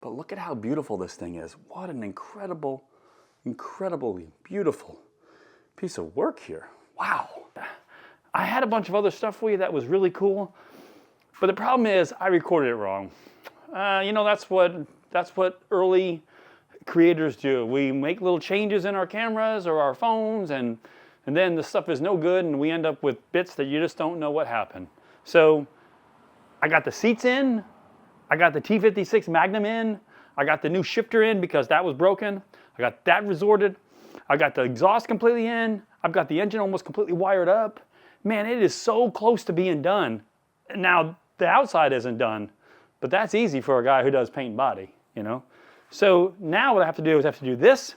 But look at how beautiful this thing is. What an incredibly beautiful piece of work here. Wow. I had a bunch of other stuff for you that was really cool, but the problem is I recorded it wrong. You know, that's what early creators do. We make little changes in our cameras or our phones, and then the stuff is no good, and we end up with bits that you just don't know what happened. So I got the seats in, I got the T56 Magnum in, I got the new shifter in because that was broken, I got that resorted, I got the exhaust completely in, I've got the engine almost completely wired up. Man, it is so close to being done. Now, the outside isn't done, but that's easy for a guy who does paint and body, you know? So now what I have to do is I have to do this.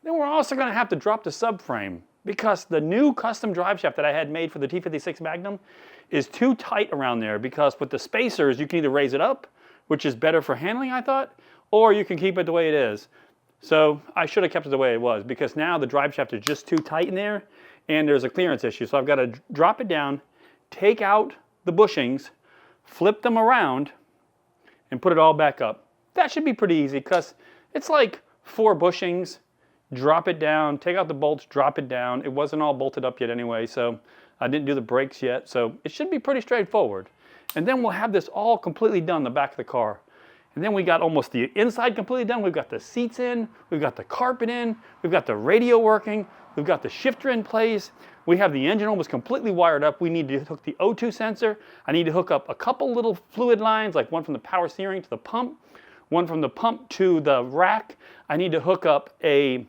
Then we're also gonna have to drop the subframe because the new custom drive shaft that I had made for the T56 Magnum is too tight around there, because with the spacers, you can either raise it up, which is better for handling, I thought, or you can keep it the way it is. So I should have kept it the way it was, because now the drive shaft is just too tight in there and there's a clearance issue. So I've got to drop it down, take out the bushings, flip them around, and put it all back up. That should be pretty easy because it's like 4 bushings, drop it down, take out the bolts, drop it down. It wasn't all bolted up yet anyway, so I didn't do the brakes yet. So it should be pretty straightforward. And then we'll have this all completely done, the back of the car. And then we got almost the inside completely done. We've got the seats in, we've got the carpet in, we've got the radio working, we've got the shifter in place. We have the engine almost completely wired up. We need to hook the O2 sensor. I need to hook up a couple little fluid lines, like one from the power steering to the pump, one from the pump to the rack. I need to hook up a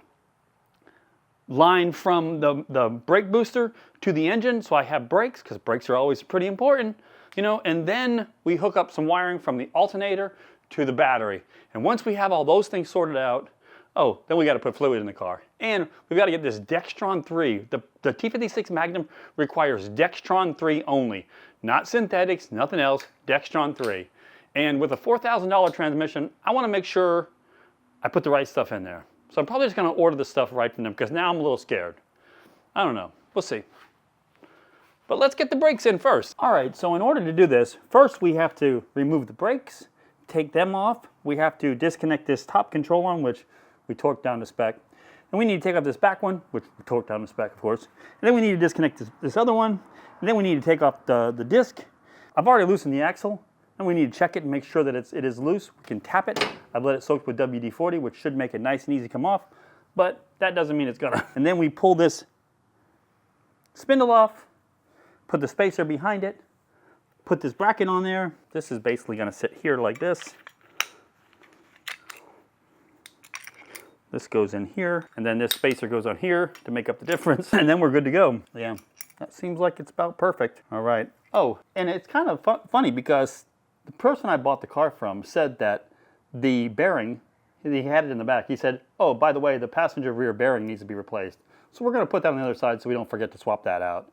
line from the brake booster to the engine so I have brakes, because brakes are always pretty important, you know, and then we hook up some wiring from the alternator to the battery. And once we have all those things sorted out, oh, then we got to put fluid in the car. And we've got to get this Dextron 3. The T56 Magnum requires Dextron 3 only. Not synthetics, nothing else, Dextron 3. And with a $4,000 transmission, I want to make sure I put the right stuff in there. So I'm probably just going to order the stuff right from them, because now I'm a little scared. I don't know. We'll see. But let's get the brakes in first. All right, so in order to do this, first we have to remove the brakes, take them off. We have to disconnect this top control arm, which we torqued down to spec. And we need to take off this back one, which we torqued down to spec, of course. And then we need to disconnect this other one. And then we need to take off the disc. I've already loosened the axle, and we need to check it and make sure that it is loose. We can tap it. I've let it soak with WD-40, which should make it nice and easy to come off, but that doesn't mean it's gonna. And then we pull this spindle off, put the spacer behind it, put this bracket on there. This is basically gonna sit here like this. This goes in here, and then this spacer goes on here to make up the difference, and then we're good to go. Yeah, that seems like it's about perfect. All right. Oh, and it's kind of funny because the person I bought the car from said that the bearing, he had it in the back. He said, oh, by the way, the passenger rear bearing needs to be replaced. So we're gonna put that on the other side so we don't forget to swap that out.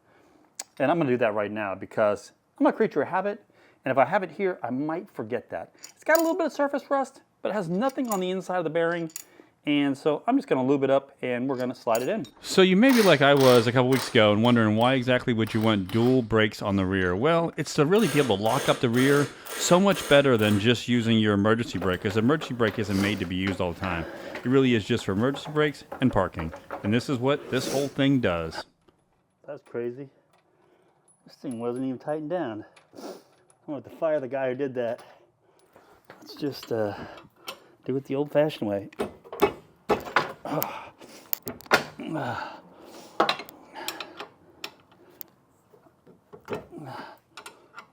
And I'm gonna do that right now because I'm a creature of habit, and if I have it here, I might forget that. It's got a little bit of surface rust, but it has nothing on the inside of the bearing. And so I'm just going to lube it up and we're going to slide it in. So you may be like I was a couple weeks ago and wondering why exactly would you want dual brakes on the rear? Well, it's to really be able to lock up the rear so much better than just using your emergency brake, because emergency brake isn't made to be used all the time. It really is just for emergency brakes and parking. And this is what this whole thing does. That's crazy. This thing wasn't even tightened down. I'm going to have to fire the guy who did that. Let's just do it the old-fashioned way.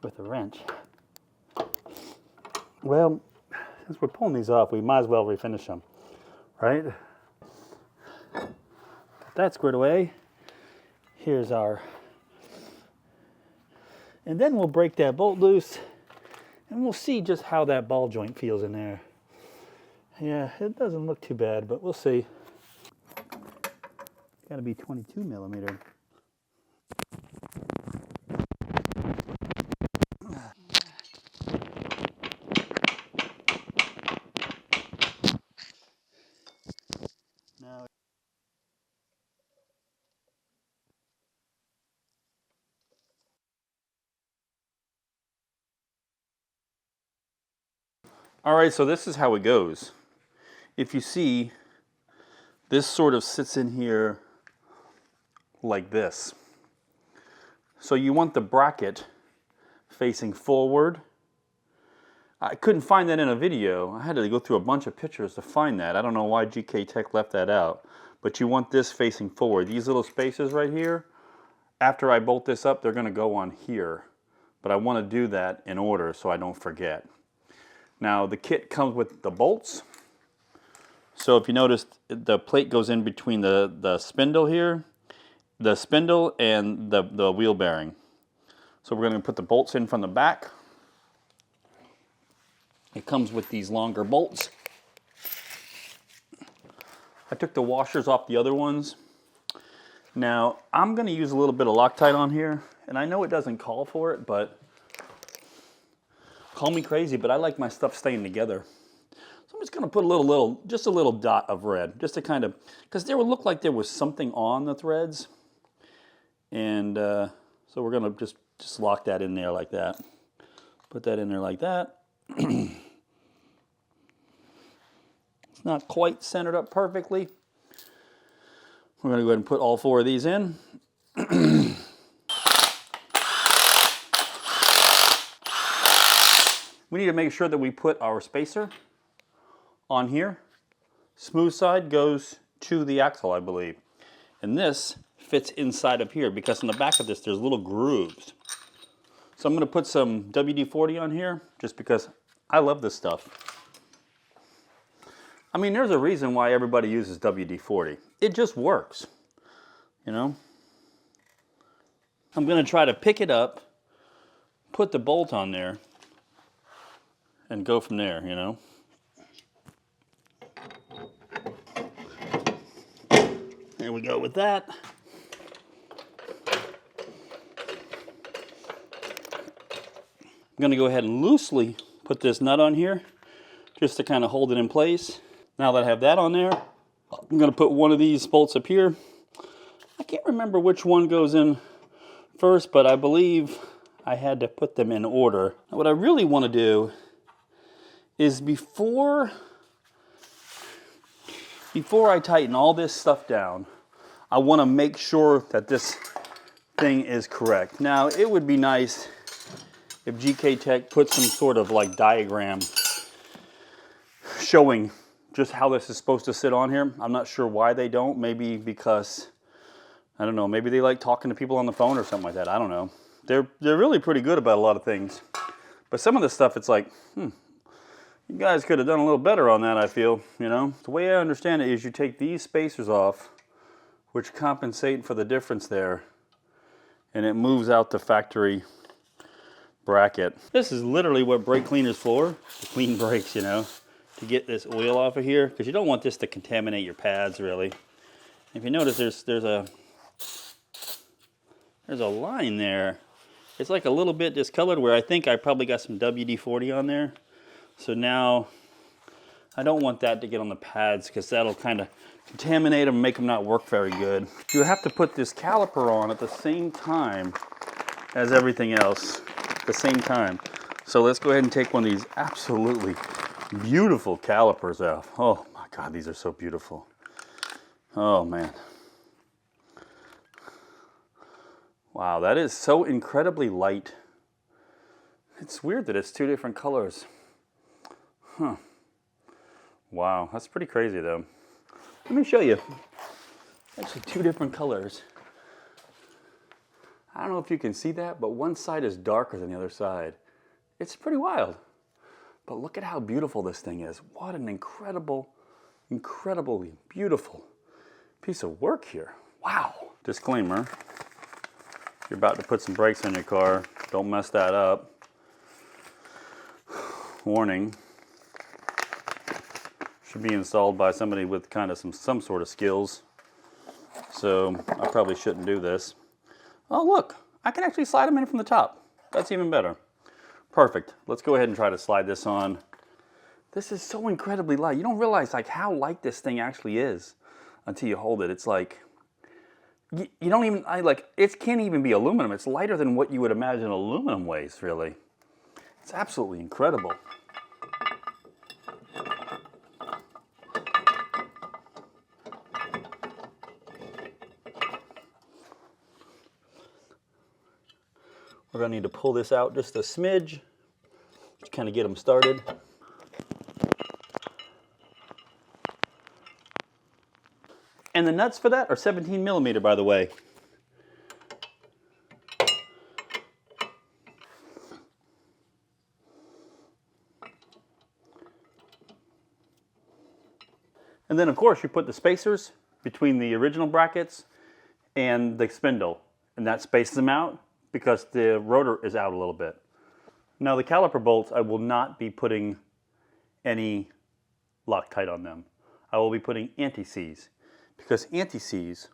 With a wrench. Well, since we're pulling these off, we might as well refinish them, right? Got that squared away. Here's our, and then we'll break that bolt loose, and we'll see just how that ball joint feels in there. Yeah, it doesn't look too bad, but we'll see. Got to be 22 millimeter. Now, All right, so this is how it goes. If you see, this sort of sits in here like this. So you want the bracket facing forward. I couldn't find that in a video. I had to go through a bunch of pictures to find that. I don't know why GKTech left that out. But you want this facing forward. These little spaces right here, after I bolt this up, they're going to go on here. But I want to do that in order so I don't forget. Now the kit comes with the bolts. So if you notice, the plate goes in between the spindle here, the spindle and the wheel bearing. So we're going to put the bolts in from the back. It comes with these longer bolts. I took the washers off the other ones. Now I'm going to use a little bit of Loctite on here, and I know it doesn't call for it, but call me crazy, but I like my stuff staying together. So I'm just going to put just a little dot of red, just to kind of, because there would look like there was something on the threads, and so we're going to just lock that in there like that. Put that in there like that. It's not quite centered up perfectly. We're going to go ahead and put all 4 of these in. We need to make sure that we put our spacer on here. Smooth side goes to the axle, I believe. And this fits inside of here because in the back of this there's little grooves. So I'm going to put some WD-40 on here just because I love this stuff. I mean, there's a reason why everybody uses WD-40. It just works, you know? I'm going to try to pick it up, put the bolt on there, and go from there, you know? There we go with that. I'm going to go ahead and loosely put this nut on here just to kind of hold it in place. Now that I have that on there, I'm going to put one of these bolts up here. I can't remember which one goes in first, but I believe I had to put them in order. Now, what I really want to do is before I tighten all this stuff down, I want to make sure that this thing is correct. Now, it would be nice if GKTech put some sort of like diagram showing just how this is supposed to sit on here. I'm not sure why they don't. Maybe because, I don't know, maybe they like talking to people on the phone or something like that. I don't know. They're really pretty good about a lot of things. But some of this stuff, it's like, you guys could have done a little better on that, I feel, you know. The way I understand it is you take these spacers off, which compensate for the difference there, and it moves out the factory bracket. This is literally what brake cleaner's for, to clean brakes, you know, to get this oil off of here, because you don't want this to contaminate your pads, really. If you notice, there's a line there. It's like a little bit discolored, where I think I probably got some WD-40 on there. So now I don't want that to get on the pads, because that'll kind of contaminate them and make them not work very good. You have to put this caliper on at the same time as everything else, at the same time. So let's go ahead and take one of these absolutely beautiful calipers out. Oh my God, these are so beautiful. Oh man. Wow, that is so incredibly light. It's weird that it's 2 different colors. Huh. Wow, that's pretty crazy though. Let me show you. Actually 2 different colors. I don't know if you can see that, but one side is darker than the other side. It's pretty wild. But look at how beautiful this thing is. What an incredibly beautiful piece of work here. Wow. Disclaimer, if you're about to put some brakes on your car, don't mess that up. Warning. Should be installed by somebody with kind of some sort of skills. So I probably shouldn't do this. Oh look, I can actually slide them in from the top. That's even better. Perfect. Let's go ahead and try to slide this on. This is so incredibly light. You don't realize like how light this thing actually is until you hold it. It's like, you don't even, it can't even be aluminum. It's lighter than what you would imagine aluminum weighs, really. It's absolutely incredible. We're gonna need to pull this out just a smidge to kind of get them started. And the nuts for that are 17 millimeter, by the way. And then of course you put the spacers between the original brackets and the spindle, and that spaces them out because the rotor is out a little bit. Now the caliper bolts, I will not be putting any Loctite on them. I will be putting anti-seize, because anti-seize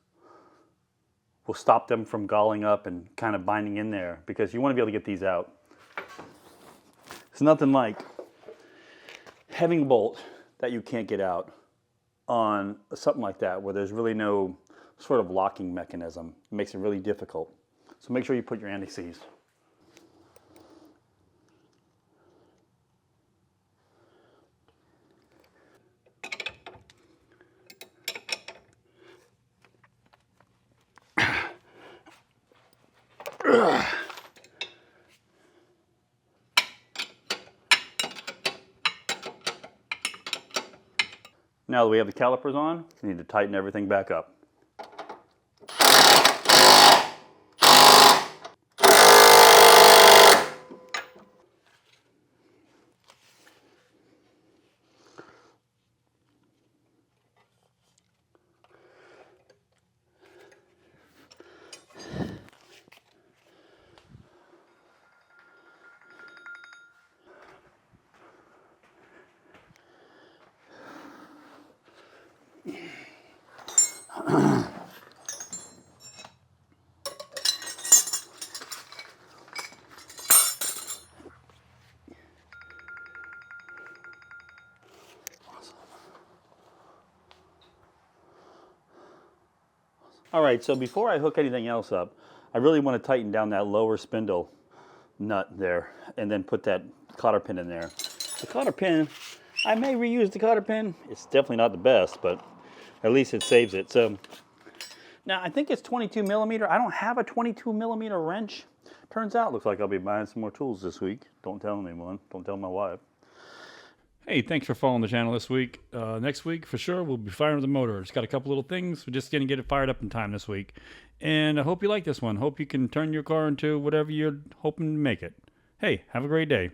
will stop them from galling up and kind of binding in there, because you want to be able to get these out. It's nothing like having a bolt that you can't get out on something like that where there's really no sort of locking mechanism. It makes it really difficult. So make sure you put your anti-seize. Now that we have the calipers on, we need to tighten everything back up. All right, so before I hook anything else up, I really want to tighten down that lower spindle nut there and then put that cotter pin in there. The cotter pin, I may reuse the cotter pin. It's definitely not the best, but at least it saves it. So now I think it's 22 millimeter. I don't have a 22 millimeter wrench. Turns out, looks like I'll be buying some more tools this week. Don't tell anyone. Don't tell my wife. Hey, thanks for following the channel this week. Next week, for sure, we'll be firing the motor. It's got a couple little things. We're just going to get it fired up in time this week. And I hope you like this one. Hope you can turn your car into whatever you're hoping to make it. Hey, have a great day.